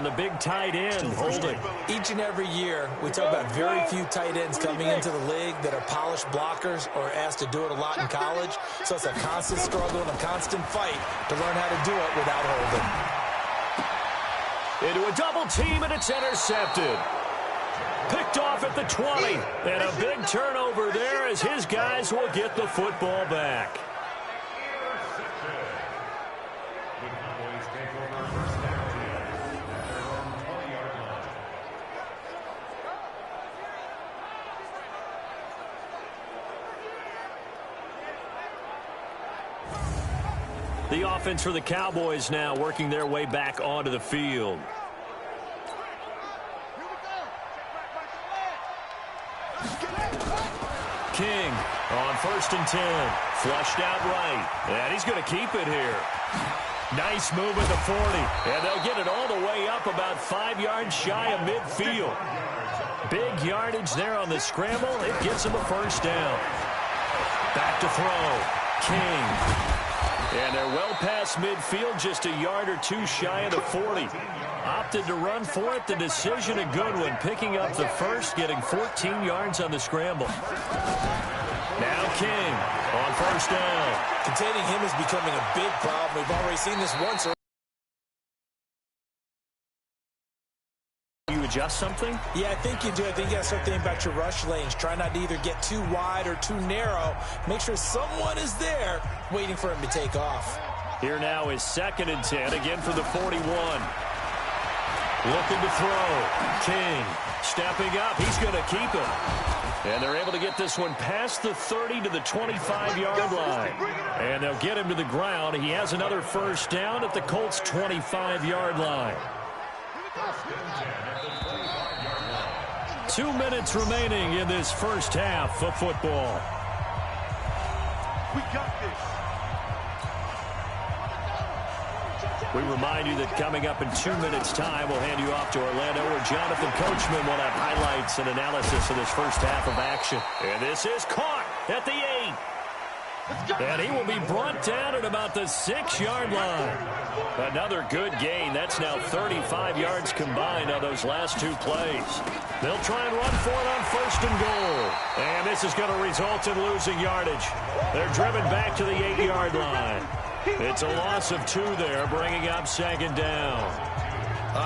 on the big tight end, holding. Each and every year, we talk about very few tight ends coming into the league that are polished blockers or asked to do it a lot in college. So it's a constant struggle and a constant fight to learn how to do it without holding. Into a double team, and it's intercepted. Picked off at the 20. And a big turnover there as his guys will get the football back. The offense for the Cowboys now working their way back onto the field. King on 1st and 10. Flushed out right. And he's going to keep it here. Nice move at the 40. And they'll get it all the way up about 5 yards shy of midfield. Big yardage there on the scramble. It gets him a first down. Back to throw. King. And they're well past midfield, just a yard or two shy of the 40. Opted to run for it. The decision a good one. Picking up the first, getting 14 yards on the scramble. Now King on 1st down. Containing him is becoming a big problem. We've already seen this once. You adjust something? Yeah, I think you do. I think you got to start thinking about your rush lanes. Try not to either get too wide or too narrow. Make sure someone is there waiting for him to take off. Here now is 2nd and 10, again for the 41. Looking to throw. King stepping up. He's going to keep it. And they're able to get this one past the 30 to the 25-yard line. And they'll get him to the ground. He has another first down at the Colts' 25-yard line. 2 minutes remaining in this first half of football. We got this. We remind you that coming up in 2 minutes' time, we'll hand you off to Orlando, where Jonathan Coachman will have highlights and analysis of this first half of action. And this is caught at the 8. And he will be brought down at about the 6-yard line. Another good gain. That's now 35 yards combined on those last 2 plays. They'll try and run for it on 1st and goal. And this is going to result in losing yardage. They're driven back to the 8-yard line. It's a loss of 2 there, bringing up 2nd down.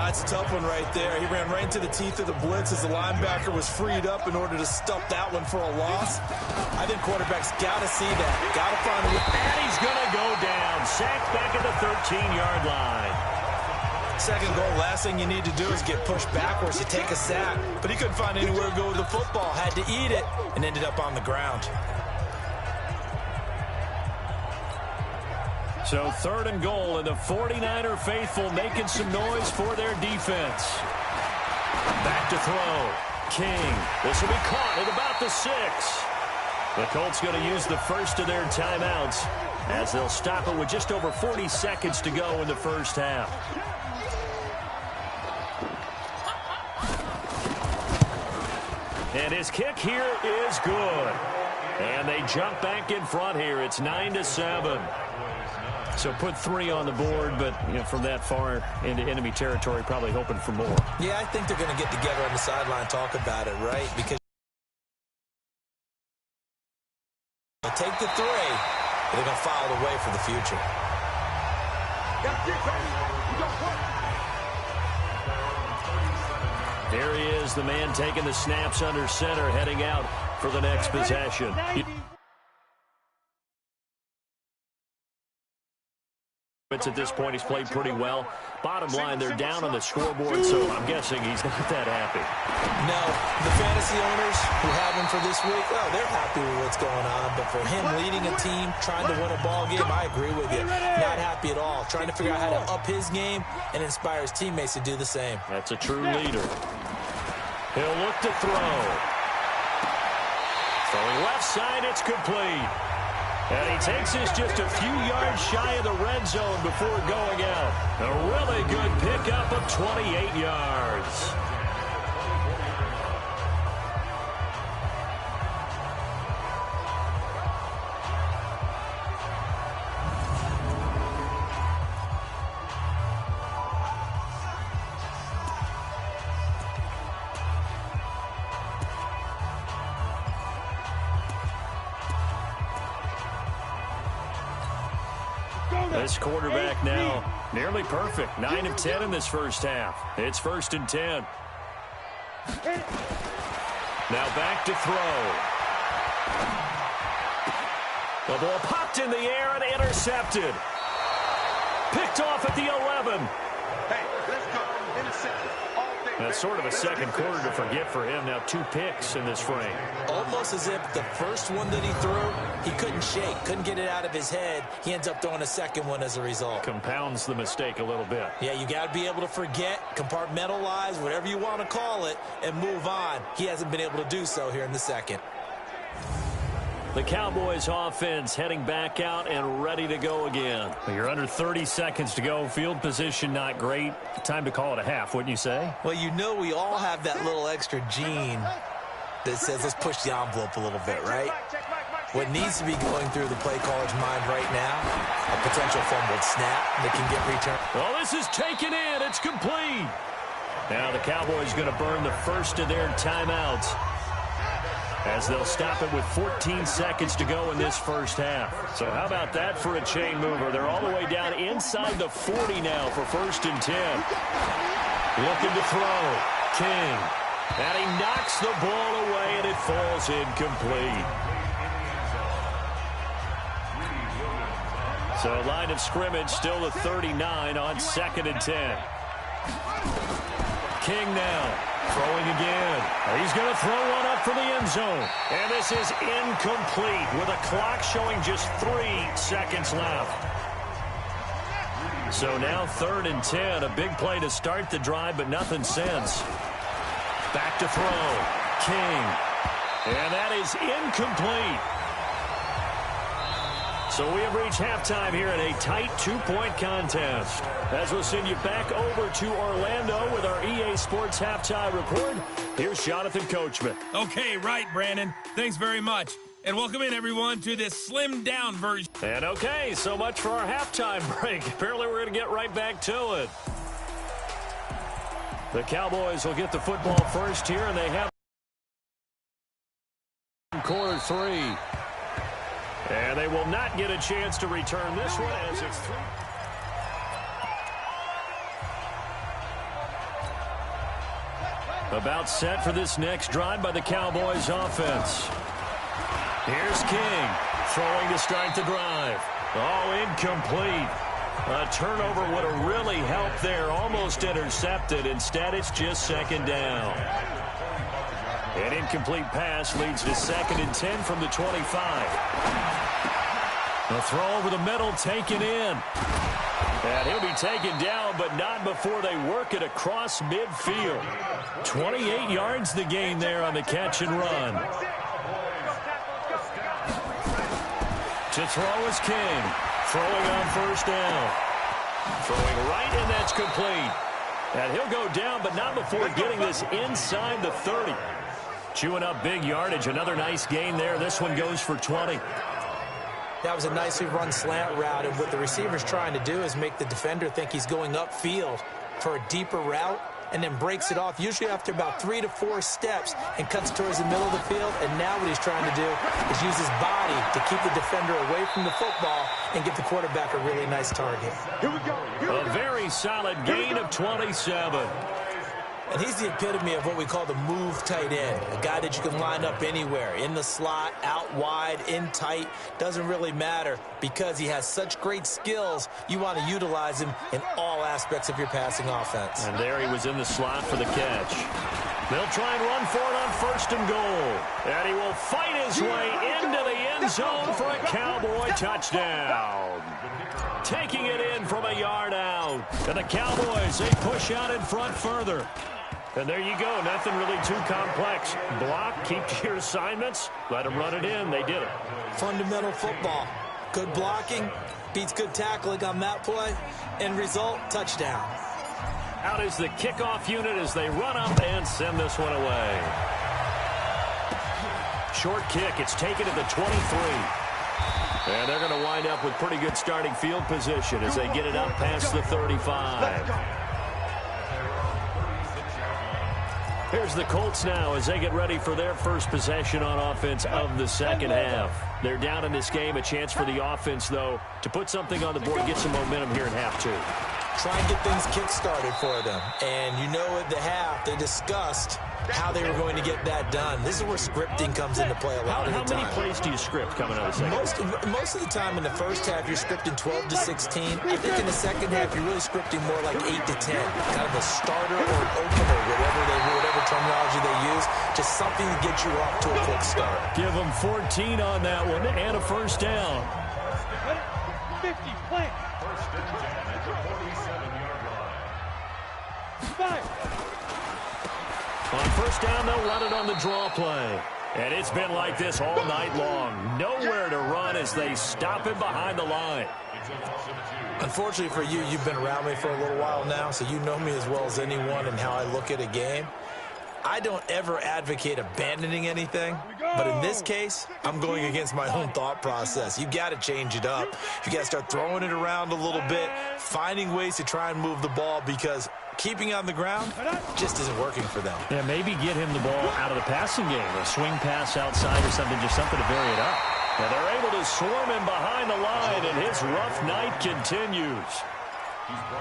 It's a tough one right there. He ran right into the teeth of the blitz as the linebacker was freed up in order to stop that one for a loss. I think quarterbacks got to see that. Got to find a way. And he's going to go down. Sacked back at the 13-yard line. 2nd goal, last thing you need to do is get pushed backwards to take a sack. But he couldn't find anywhere to go with the football. Had to eat it and ended up on the ground. So 3rd and goal, and the 49er faithful making some noise for their defense. Back to throw. King. This will be caught at about the 6. The Colts going to use the first of their timeouts as they'll stop it with just over 40 seconds to go in the first half. And his kick here is good. And they jump back in front here. It's 9-7. So put 3 on the board, but from that far into enemy territory, probably hoping for more. Yeah, I think they're going to get together on the sideline and talk about it, right? Because they take the 3, but they're going to file it away for the future. There he is, the man taking the snaps under center, heading out for the next possession. At this point, he's played pretty well. Bottom line, they're down on the scoreboard, so I'm guessing he's not that happy. No, the fantasy owners who have him for this week, well, they're happy with what's going on. But for him leading a team, trying to win a ball game, I agree with you. Not happy at all. Trying to figure out how to up his game and inspire his teammates to do the same. That's a true leader. He'll look to throw. Throwing left side, it's complete. And he takes this just a few yards shy of the red zone before going out. A really good pickup of 28 yards. This quarterback now nearly perfect. 9 of 10 in this first half. It's 1st and 10. Now back to throw. The ball popped in the air and intercepted. Picked off at the 11. Hey, let's go. Intercepted. That's sort of a second quarter to forget for him. Now 2 picks in this frame. Almost as if the first one that he threw, he couldn't shake, couldn't get it out of his head. He ends up throwing a second one as a result. Compounds the mistake a little bit. Yeah, you got to be able to forget, compartmentalize, whatever you want to call it, and move on. He hasn't been able to do so here in the second. The Cowboys offense heading back out and ready to go again. You're under 30 seconds to go. Field position not great. Time to call it a half, wouldn't you say? Well, you know we all have that little extra gene that says let's push the envelope a little bit, right? What needs to be going through the play caller's mind right now, a potential fumbled snap that can get returned. Well, this is taken in. It's complete. Now the Cowboys going to burn the first of their timeouts, as they'll stop it with 14 seconds to go in this first half. So how about that for a chain mover? They're all the way down inside the 40 now for 1st and 10. Looking to throw. King. And he knocks the ball away, and it falls incomplete. So line of scrimmage still the 39 on 2nd and 10. King now. Throwing again. He's going to throw one up for the end zone. And this is incomplete with a clock showing just 3 seconds left. So now 3rd and 10. A big play to start the drive, but nothing since. Back to throw. King. And that is incomplete. So we have reached halftime here in a tight 2-point contest. As we'll send you back over to Orlando with our EA Sports Halftime Report, here's Jonathan Coachman. Okay, right, Brandon. Thanks very much. And welcome in, everyone, to this slimmed-down version. And okay, so much for our halftime break. Apparently we're going to get right back to it. The Cowboys will get the football first here, and they have quarter 3. And they will not get a chance to return this one as it's 3. About set for this next drive by the Cowboys offense. Here's King throwing to start the drive. Oh, incomplete. A turnover would have really helped there. Almost intercepted. Instead, it's just 2nd down. An incomplete pass leads to 2nd and 10 from the 25. The throw over the middle taken in. And he'll be taken down, but not before they work it across midfield. 28 yards the gain there on the catch and run. To throw is King. Throwing on 1st down. Throwing right, and that's complete. And he'll go down, but not before getting this inside the 30. Chewing up big yardage. Another nice gain there. This one goes for 20. That was a nicely run slant route, and what the receiver's trying to do is make the defender think he's going upfield for a deeper route, and then breaks it off, usually after about 3 to 4 steps, and cuts towards the middle of the field. And now what he's trying to do is use his body to keep the defender away from the football and give the quarterback a really nice target. Here we go. A very solid gain of 27. And he's the epitome of what we call the move tight end, a guy that you can line up anywhere, in the slot, out wide, in tight, doesn't really matter because he has such great skills. You want to utilize him in all aspects of your passing offense. And there he was in the slot for the catch. They'll try and run for it on 1st and goal. And he will fight his way into the end zone for a Cowboy touchdown. Taking it in from a yard out. And the Cowboys, they push out in front further. And there you go. Nothing really too complex. Block, keep to your assignments, let them run it in. They did it. Fundamental football. Good blocking beats good tackling on that play. End result, touchdown. Out is the kickoff unit as they run up and send this one away. Short kick. It's taken at the 23. And they're going to wind up with pretty good starting field position as they get it up past the 35. Here's the Colts now as they get ready for their first possession on offense of the second half. They're down in this game. A chance for the offense, though, to put something on the board, get some momentum here in half two. Try and get things kick-started for them. And you know at the half, they discussed how they were going to get that done. This is where scripting comes into play a lot of the time. How many plays do you script coming out of the second half? Most of the time in the first half, you're scripting 12 to 16. I think in the second half, you're really scripting more like 8 to 10. Kind of a starter or an opener, whatever terminology they use. Just something to get you off to a quick start. Give them 14 on that one and a first down. 50, play. First and 10 at the 47-yard line. 5. On first down, they'll run it on the draw play. And it's been like this all night long. Nowhere to run as they stop him behind the line. Unfortunately for you, you've been around me for a little while now, so you know me as well as anyone and how I look at a game. I don't ever advocate abandoning anything, but in this case, I'm going against my own thought process. You got to change it up. You got to start throwing it around a little bit, finding ways to try and move the ball because keeping on the ground just isn't working for them. Yeah, maybe get him the ball out of the passing game, a swing pass outside or something, just something to vary it up. Now they're able to swarm him behind the line, and his rough night continues.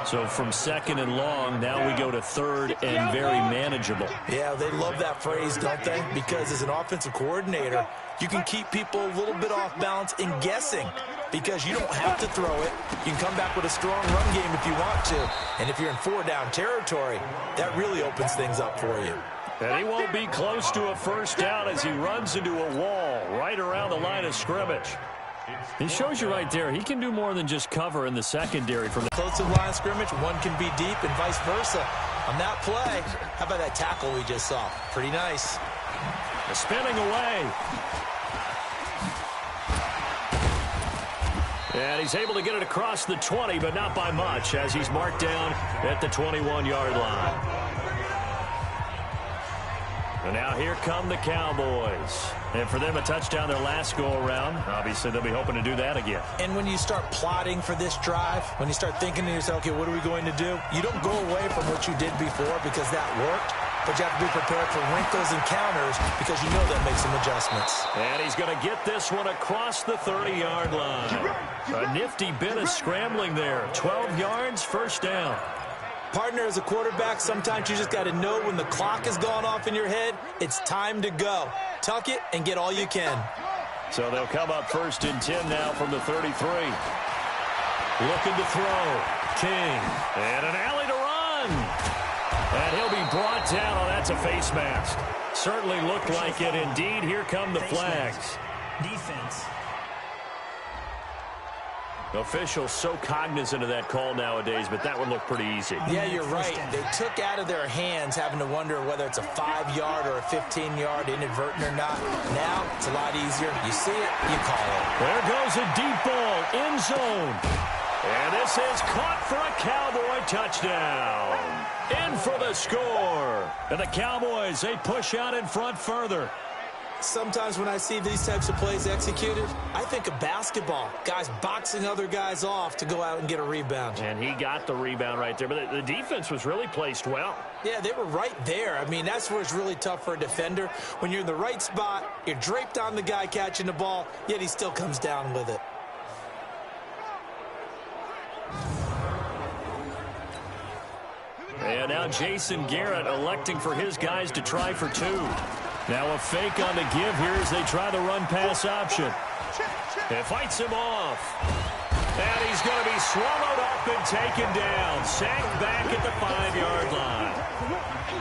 So from second and long, now we go to third and very manageable. Yeah, they love that phrase, don't they? Because as an offensive coordinator, you can keep people a little bit off balance in guessing because you don't have to throw it. You can come back with a strong run game if you want to. And if you're in four-down territory, that really opens things up for you. And he won't be close to a first down as he runs into a wall right around the line of scrimmage. He shows you right there, he can do more than just cover in the secondary. From the close to the line of scrimmage, one can be deep and vice versa. On that play, how about that tackle we just saw? Pretty nice. Spinning away. And he's able to get it across the 20, but not by much, as he's marked down at the 21-yard line. And now here come the Cowboys. And for them, a touchdown their last go-around. Obviously, they'll be hoping to do that again. And when you start plotting for this drive, when you start thinking to yourself, okay, what are we going to do? You don't go away from what you did before because that worked. But you have to be prepared for wrinkles and counters because you know they'll make some adjustments. And he's going to get this one across the 30-yard line. A nifty bit of scrambling there. 12 yards, first down. Partner, as a quarterback, sometimes you just got to know when the clock has gone off in your head, it's time to go. Tuck it and get all you can. So they'll come up first and 10 now from the 33. Looking to throw. King. And an alley to run. And he'll be brought down. Oh, that's a face mask. Certainly looked like it. Indeed, here come the flags. Defense. Officials so cognizant of that call nowadays, but that would look pretty easy. Yeah, you're right. They took out of their hands having to wonder whether it's a 5-yard or a 15-yard, inadvertent or not. Now, it's a lot easier. You see it, you call it. There goes a deep ball, end zone. And this is caught for a Cowboy touchdown. In for the score. And the Cowboys, they push out in front further. Sometimes when I see these types of plays executed, I think of basketball. Guys boxing other guys off to go out and get a rebound. And he got the rebound right there. But the defense was really placed well. Yeah, they were right there. I mean, that's where it's really tough for a defender. When you're in the right spot, you're draped on the guy catching the ball, yet he still comes down with it. And now Jason Garrett electing for his guys to try for two. Now a fake on the give here as they try the run-pass option. It fights him off. And he's going to be swallowed up and taken down. Sacked back at the 5-yard line.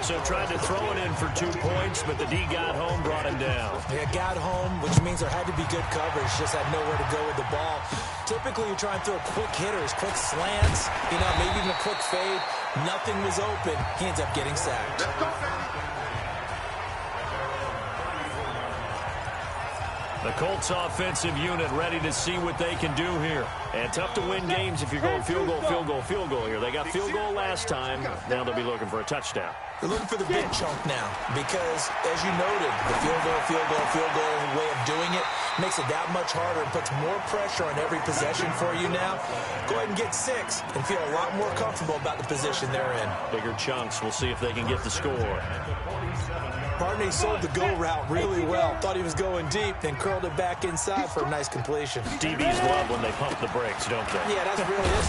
So tried to throw it in for 2 points, but the D got home, brought him down. Yeah, got home, which means there had to be good coverage. Just had nowhere to go with the ball. Typically, you try and throw quick hitters, quick slants, maybe even a quick fade. Nothing was open. He ends up getting sacked. The Colts offensive unit ready to see what they can do here. And tough to win games if you're going field goal, field goal, field goal here. They got field goal last time. Now they'll be looking for a touchdown. They're looking for the big chunk now because, as you noted, the field goal way of doing it makes it that much harder and puts more pressure on every possession for you now. Go ahead and get 6 and feel a lot more comfortable about the position they're in. Bigger chunks. We'll see if they can get the score. Partney sold the go route really well. Thought he was going deep, then curled it back inside for a nice completion. DBs love when they pump the brakes, don't they? Yeah, that's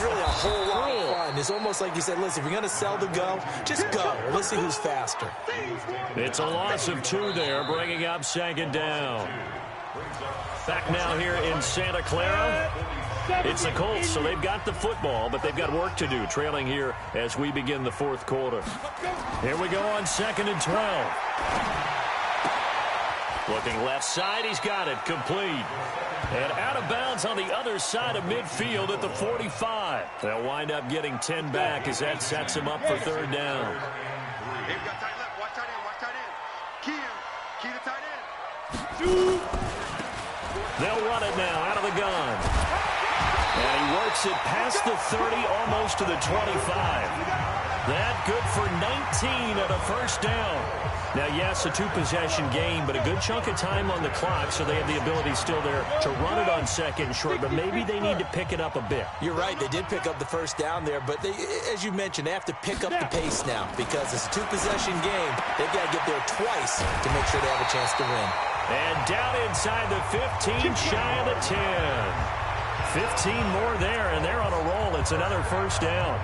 really a whole lot of fun. It's almost like you said, listen, if you're going to sell the go, just go. Let's see who's faster. It's a loss of 2 there, bringing up 2nd down. Back now here in Santa Clara. It's the Colts, so they've got the football, but they've got work to do, trailing here as we begin the 4th quarter. Here we go on 2nd and 12. Looking left side, he's got it, complete. And out of bounds on the other side of midfield at the 45. They'll wind up getting 10 back as that sets him up for 3rd down. Hey, we got tight left. Watch tight end. Key to tight end. They'll run it now out of the gun. And he works it past the 30, almost to the 25. That good for 19 at a 1st down. Now, yes, a 2-possession game, but a good chunk of time on the clock, so they have the ability still there to run it on 2nd and short, but maybe they need to pick it up a bit. You're right. They did pick up the 1st down there, but they, as you mentioned, they have to pick up the pace now because it's a 2-possession game. They've got to get there twice to make sure they have a chance to win. And down inside the 15, shy of the 10. 15 more there, and they're on a roll. It's another 1st down.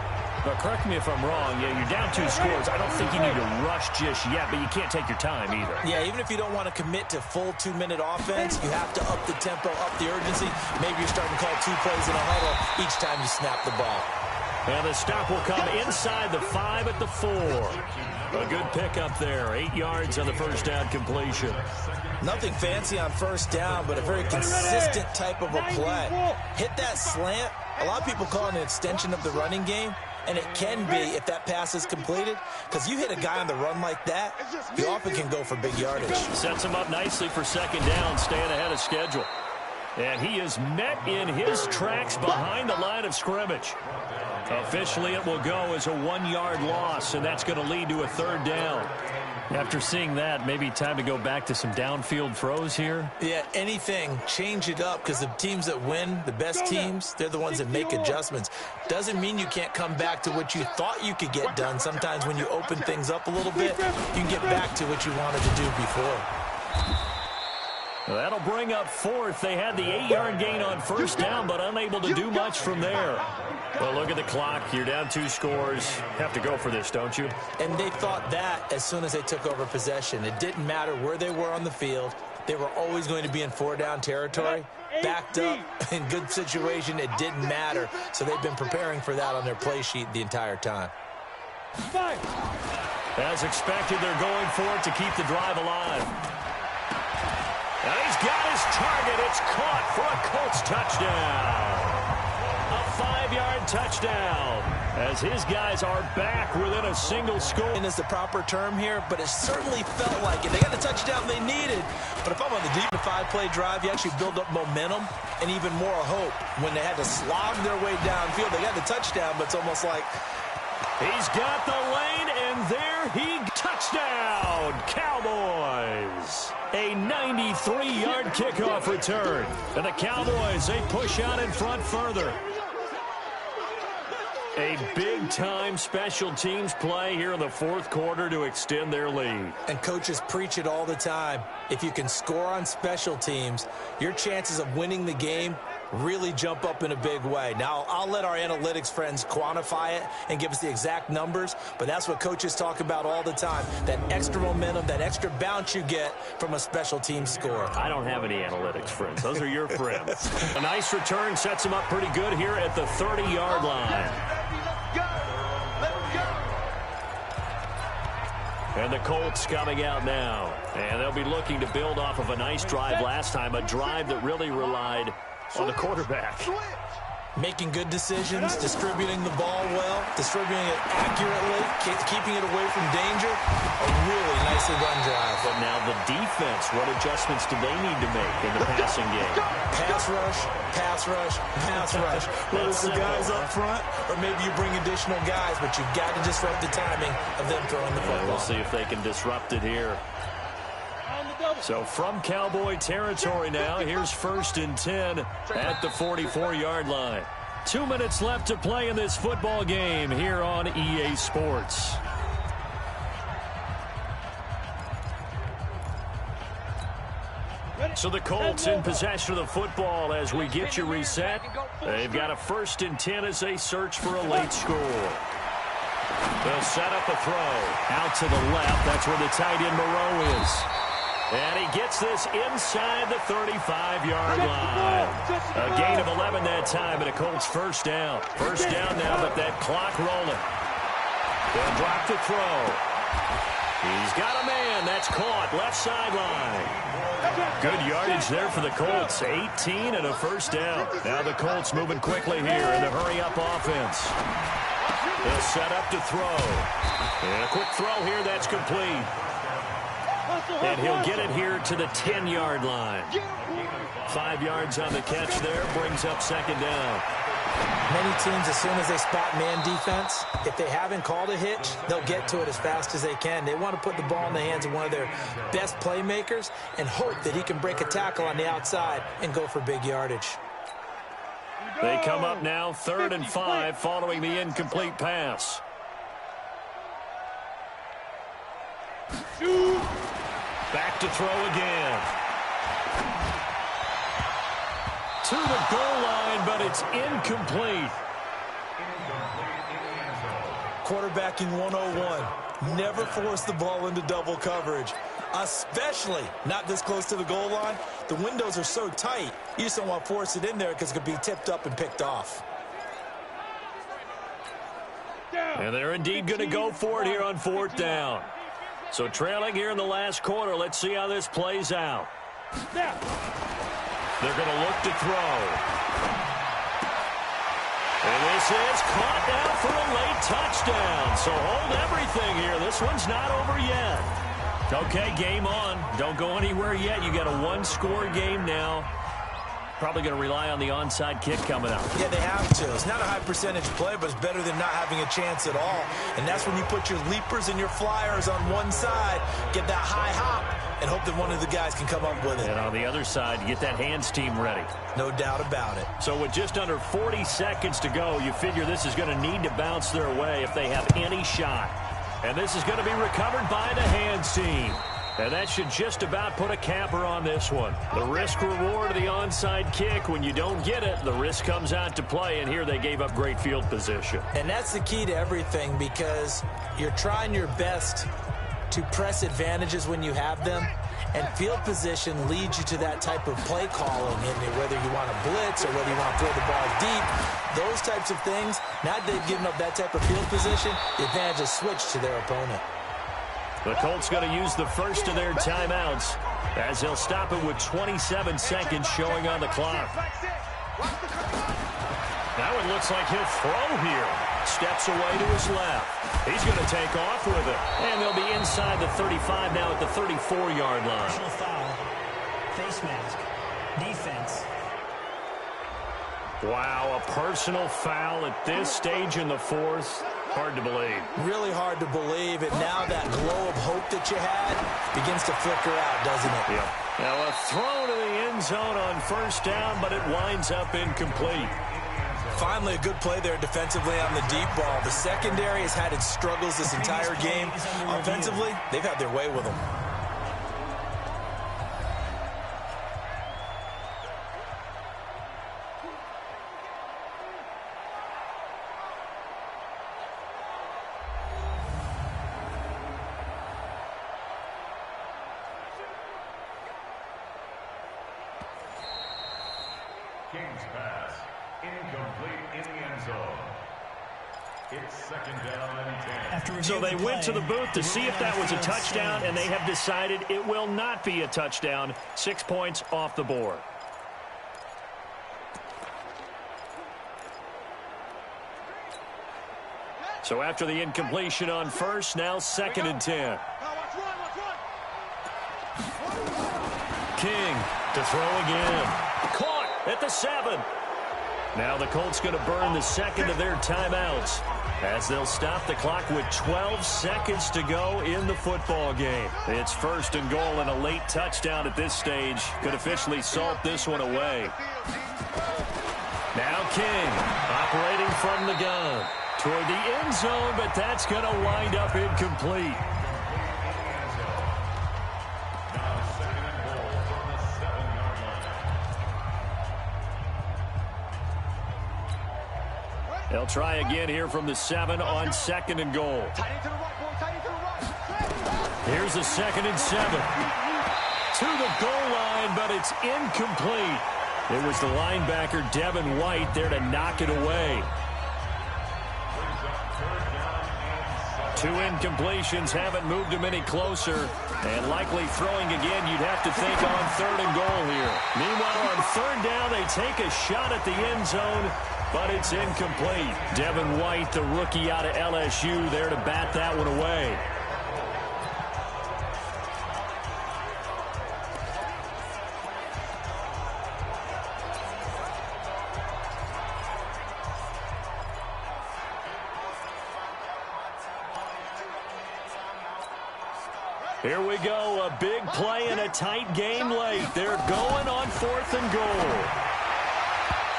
But correct me if I'm wrong. Yeah, you're down 2 scores. I don't think you need to rush just yet, but you can't take your time either. Yeah, even if you don't want to commit to full 2-minute offense, you have to up the tempo, up the urgency. Maybe you're starting to call 2 plays in a huddle each time you snap the ball. And the stop will come inside the 5 at the 4. A good pickup there. 8 yards on the 1st down completion. Nothing fancy on 1st down, but a very consistent type of a play. Hit that slant. A lot of people call it an extension of the running game, and it can be if that pass is completed, because you hit a guy on the run like that, you often can go for big yardage. Sets him up nicely for 2nd down, staying ahead of schedule. And he is met in his tracks behind the line of scrimmage. Officially, it will go as a 1-yard loss, and that's going to lead to a 3rd down. After seeing that, maybe time to go back to some downfield throws here. Yeah, anything. Change it up because the teams that win, the best teams, they're the ones that make adjustments. Doesn't mean you can't come back to what you thought you could get done. Sometimes when you open things up a little bit, you can get back to what you wanted to do before. That'll bring up 4th. They had the 8-yard gain on 1st down, but unable to do much from there. Well, look at the clock. You're down 2 scores. Have to go for this, don't you? And they thought that as soon as they took over possession. It didn't matter where they were on the field. They were always going to be in 4-down territory. Backed up, in good situation, it didn't matter. So they've been preparing for that on their play sheet the entire time. As expected, they're going for it to keep the drive alive. And he's got his target. It's caught for a Colts touchdown. A 5-yard touchdown as his guys are back within a single score. And is the proper term here, but it certainly felt like it. They got the touchdown they needed. But if I'm on the deep 5-play drive, you actually build up momentum and even more hope. When they had to slog their way downfield, they got the touchdown, but it's almost like he's got the lane, and there he touchdown, Cowboys. A 93-yard kickoff return. And the Cowboys, they push out in front further. A big-time special teams play here in the 4th quarter to extend their lead. And coaches preach it all the time. If you can score on special teams, your chances of winning the game really jump up in a big way. Now, I'll let our analytics friends quantify it and give us the exact numbers, but that's what coaches talk about all the time, that extra momentum, that extra bounce you get from a special team score. I don't have any analytics friends. Those are your friends. A nice return sets them up pretty good here at the 30-yard line. And the Colts coming out now. And they'll be looking to build off of a nice drive last time, a drive that really relied on the quarterback. Making good decisions, distributing the ball well, distributing it accurately, keeping it away from danger. A really nicely run drive. But now the defense, what adjustments do they need to make in the passing game? Pass rush, pass rush, pass rush. Whether it's the guys up front or maybe you bring additional guys, but you've got to disrupt the timing of them throwing the football. We'll see if they can disrupt it here. So from Cowboy territory now, here's 1st and 10 at the 44-yard line. 2 minutes left to play in this football game here on EA Sports. So the Colts in possession of the football as we get you reset. They've got a 1st and 10 as they search for a late score. They'll set up a throw out to the left. That's where the tight end Moreau is. And he gets this inside the 35-yard line. A gain of 11 that time, and a Colts first down. First down now, but that clock rolling. They'll drop the throw. He's got a man. That's caught. Left sideline. Good yardage there for the Colts. 18 and a first down. Now the Colts moving quickly here in the hurry-up offense. They'll set up to throw. And a quick throw here. That's complete. And he'll get it here to the 10-yard line. 5 yards on the catch there, brings up second down. Many teams, as soon as they spot man defense, if they haven't called a hitch, they'll get to it as fast as they can. They want to put the ball in the hands of one of their best playmakers and hope that he can break a tackle on the outside and go for big yardage. They come up now 3rd and 5 following the incomplete pass. Back to throw again. To the goal line, but it's incomplete. Quarterbacking 101. Never force the ball into double coverage, especially not this close to the goal line. The windows are so tight, you just don't want to force it in there because it could be tipped up and picked off. And they're indeed going to go for it here on 4th down. So trailing here in the last quarter, let's see how this plays out. They're going to look to throw. And this is caught now for a late touchdown. So hold everything here. This one's not over yet. Okay, game on. Don't go anywhere yet. You got a 1-score game now. Probably going to rely on the onside kick coming up. Yeah, they have to. It's not a high percentage play, but it's better than not having a chance at all. And that's when you put your leapers and your flyers on one side, get that high hop, and hope that one of the guys can come up with it. And on the other side, get that hands team ready. No doubt about it. So with just under 40 seconds to go, you figure this is going to need to bounce their way if they have any shot. And this is going to be recovered by the hands team. And that should just about put a capper on this one. The risk-reward of the onside kick, when you don't get it, the risk comes out to play, and here they gave up great field position. And that's the key to everything, because you're trying your best to press advantages when you have them, and field position leads you to that type of play calling, whether you want to blitz or whether you want to throw the ball deep. Those types of things, now that they've given up that type of field position, the advantage is switched to their opponent. The Colts going to use the first of their timeouts as they'll stop it with 27 seconds showing on the clock. That one looks like he'll throw here. Steps away to his left. He's going to take off with it. And they'll be inside the 35 now at the 34-yard line. Personal foul. Face mask. Defense. Wow, a personal foul at this stage in the 4th. Hard to believe. Really hard to believe. And now that glow of hope that you had begins to flicker out, doesn't it? Yeah. Now a throw to the end zone on 1st down, but it winds up incomplete. Finally, a good play there defensively on the deep ball. The secondary has had its struggles this entire game. Offensively, they've had their way with them. King's pass, incomplete in the end zone. It's 2nd down and 10. So they went to the booth to see if that was a touchdown, and they have decided it will not be a touchdown. 6 points off the board. So after the incompletion on first, now 2nd and 10. King to throw again. Caught at the 7. Now the Colts going to burn the second of their timeouts as they'll stop the clock with 12 seconds to go in the football game. It's 1st and goal and a late touchdown at this stage could officially salt this one away. Now King operating from the gun toward the end zone, but that's going to wind up incomplete. They'll try again here from the 7 on 2nd and goal. Here's a 2nd and 7. To the goal line, but it's incomplete. It was the linebacker, Devin White, there to knock it away. 2 incompletions haven't moved him any closer. And likely throwing again, you'd have to think on 3rd and goal here. Meanwhile, on 3rd down, they take a shot at the end zone, but it's incomplete. Devin White, the rookie out of LSU, there to bat that one away. Here we go, a big play in a tight game late. They're going on 4th and goal.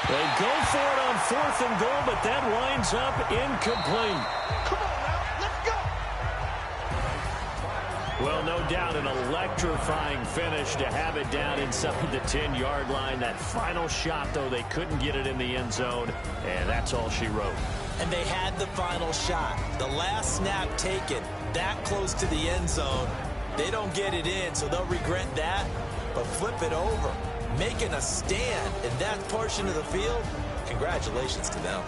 They go for it on 4th and goal, but that winds up incomplete. Come on now, let's go. Well, no doubt an electrifying finish to have it down inside the 10-yard line. That final shot, though, they couldn't get it in the end zone, and that's all she wrote. And they had the final shot. The last snap taken that close to the end zone. They don't get it in, so they'll regret that, but flip it over. Making a stand in that portion of the field, congratulations to them.